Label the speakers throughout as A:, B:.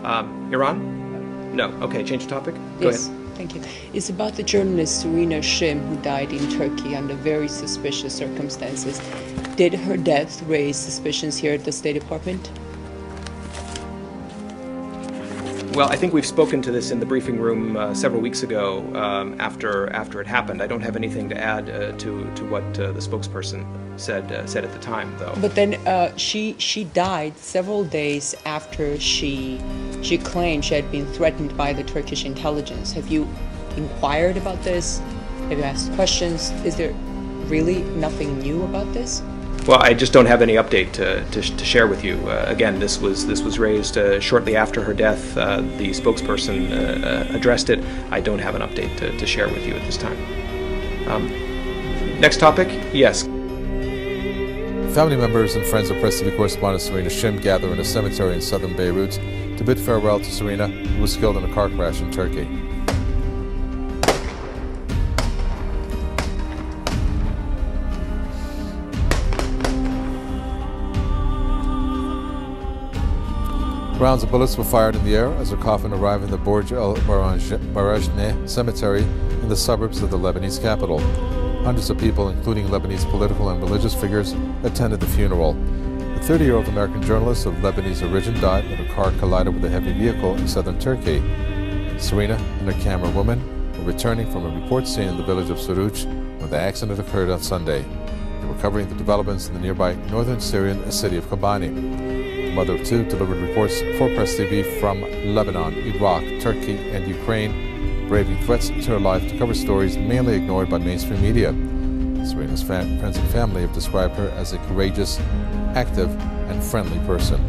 A: Iran? No. Okay, change the topic. Go
B: Yes,
A: ahead.
B: thank you. It's about the journalist Serena Shim, who died in Turkey under very suspicious circumstances. Did her death raise suspicions here at the State Department?
A: Well, I think we've spoken to this in the briefing room several weeks ago after it happened. I don't have anything to add to what the spokesperson said at the time, though.
B: But then she died several days after she claimed she had been threatened by the Turkish intelligence. Have you inquired about this? Have you asked questions? Is there really nothing new about this?
A: Well, I just don't have any update to share with you. Again, this was raised shortly after her death. The spokesperson addressed it. I don't have an update to share with you at this time. Next topic? Yes.
C: Family members and friends of Press TV correspondent Serena Shim gather in a cemetery in southern Beirut to bid farewell to Serena, who was killed in a car crash in Turkey. Rounds of bullets were fired in the air as her coffin arrived in the Borj El Barajneh cemetery in the suburbs of the Lebanese capital. Hundreds of people, including Lebanese political and religious figures, attended the funeral. The 30-year-old American journalist of Lebanese origin died when her car collided with a heavy vehicle in southern Turkey. Serena and her camerawoman were returning from a report scene in the village of Suruc when the accident occurred on Sunday. They were covering the developments in the nearby northern Syrian city of Kobani. Mother of two delivered reports for Press TV from Lebanon, Iraq, Turkey, and Ukraine, braving threats to her life to cover stories mainly ignored by mainstream media. Serena's friends and family have described her as a courageous, active, and friendly person.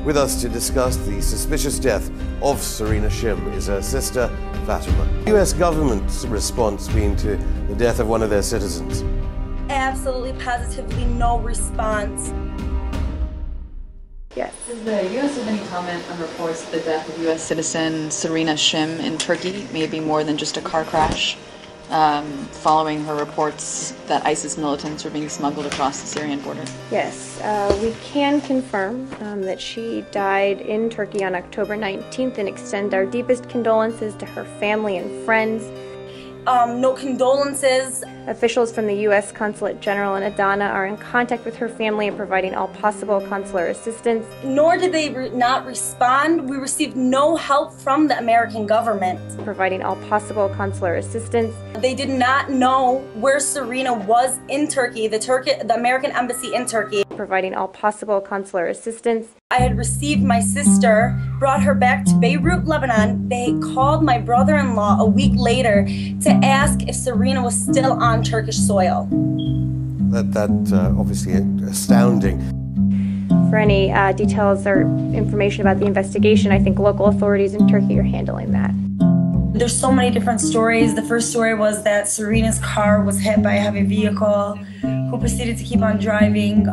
D: With us to discuss the suspicious death of Serena Shim is her sister, Fatima. The U.S. government's response been to the death of one of their citizens?
E: Absolutely, positively no response.
F: Yes.
G: Does the U.S. have any comment on reports that the death of U.S. citizen Serena Shim in Turkey may be more than just a car crash, following her reports that ISIS militants were being smuggled across the Syrian border?
F: Yes, we can confirm that she died in Turkey on October 19th and extend our deepest condolences to her family and friends.
E: No condolences.
F: Officials from the U.S. Consulate General in Adana are in contact with her family and providing all possible consular assistance.
E: Nor did they not respond. We received no help from the American government.
F: Providing all possible consular assistance.
E: They did not know where Serena was in Turkey, the American embassy in Turkey.
F: Providing all possible consular assistance.
E: I had received my sister, brought her back to Beirut, Lebanon. They called my brother-in-law a week later to ask if Serena was still on Turkish soil.
D: That obviously astounding.
F: For any details or information about the investigation, I think local authorities in Turkey are handling that.
E: There's so many different stories. The first story was that Serena's car was hit by a heavy vehicle, who proceeded to keep on driving.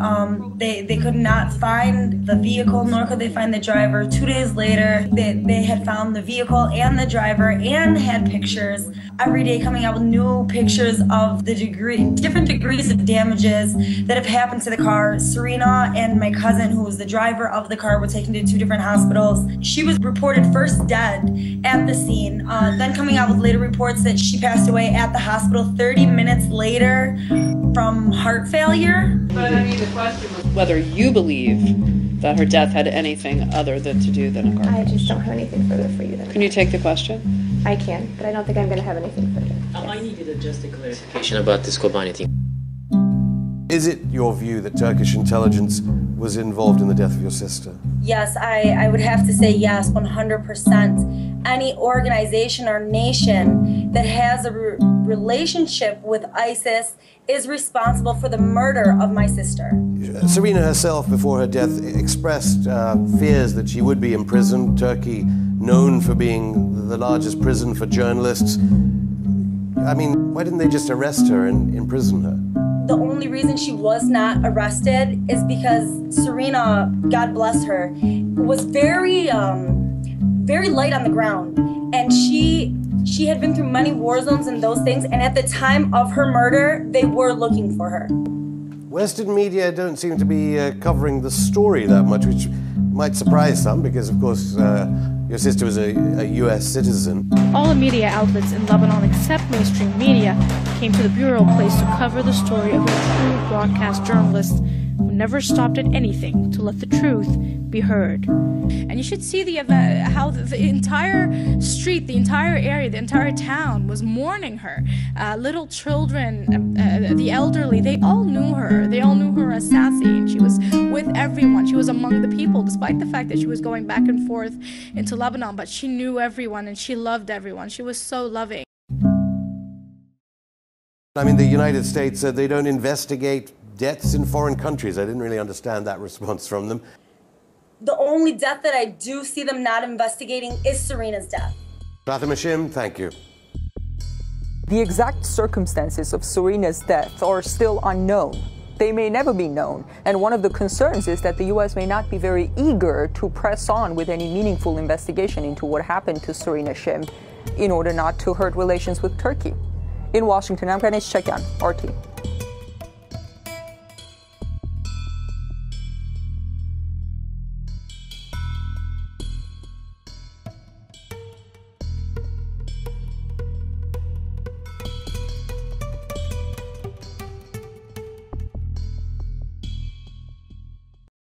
E: They could not find the vehicle, nor could they find the driver. 2 days later, they had found the vehicle and the driver and had pictures. Every day coming out with new pictures of the different degrees of damages that have happened to the car. Serena and my cousin, who was the driver of the car, were taken to 2 different hospitals. She was reported first dead at the scene, then coming out with later reports that she passed away at the hospital 30 minutes later from heart failure.
G: But I mean, the question was whether you believe that her death had anything other than to do than a car crash.
F: I just don't have anything further for you.
G: Can you take the question?
F: I can, but I don't think I'm going to have anything further.
H: I needed just a clarification about this Kobani thing.
D: Is it your view that Turkish intelligence was involved in the death of your sister?
E: Yes, I would have to say yes, 100%. Any organization or nation that has a relationship with ISIS is responsible for the murder of my sister.
D: Serena herself, before her death, expressed fears that she would be imprisoned. Turkey, known for being the largest prison for journalists. I mean, why didn't they just arrest her and imprison her?
E: The only reason she was not arrested is because Serena, God bless her, was very light on the ground. And she had been through many war zones and those things, and at the time of her murder, they were looking for her.
D: Western media don't seem to be covering the story that much, which might surprise some because, of course, your sister was a U.S. citizen.
I: All the media outlets in Lebanon, except mainstream media, came to the Bureau place to cover the story of a true broadcast journalist who never stopped at anything to let the truth be heard.
J: And you should see how the entire street, the entire area, the entire town was mourning her. Little children, the elderly, they all knew her. They all knew her as Sassy, and she was with everyone. She was among the people, despite the fact that she was going back and forth into Lebanon, but she knew everyone and she loved everyone. She was so loving.
D: I mean, the United States, they don't investigate deaths in foreign countries. I didn't really understand that response from them.
E: The only death that I do see them not investigating is Serena's death.
D: Fatima Shim, thank you.
K: The exact circumstances of Serena's death are still unknown. They may never be known, and one of the concerns is that the U.S. may not be very eager to press on with any meaningful investigation into what happened to Serena Shim in order not to hurt relations with Turkey. In Washington, I'm Ganesh Chekyan, RT.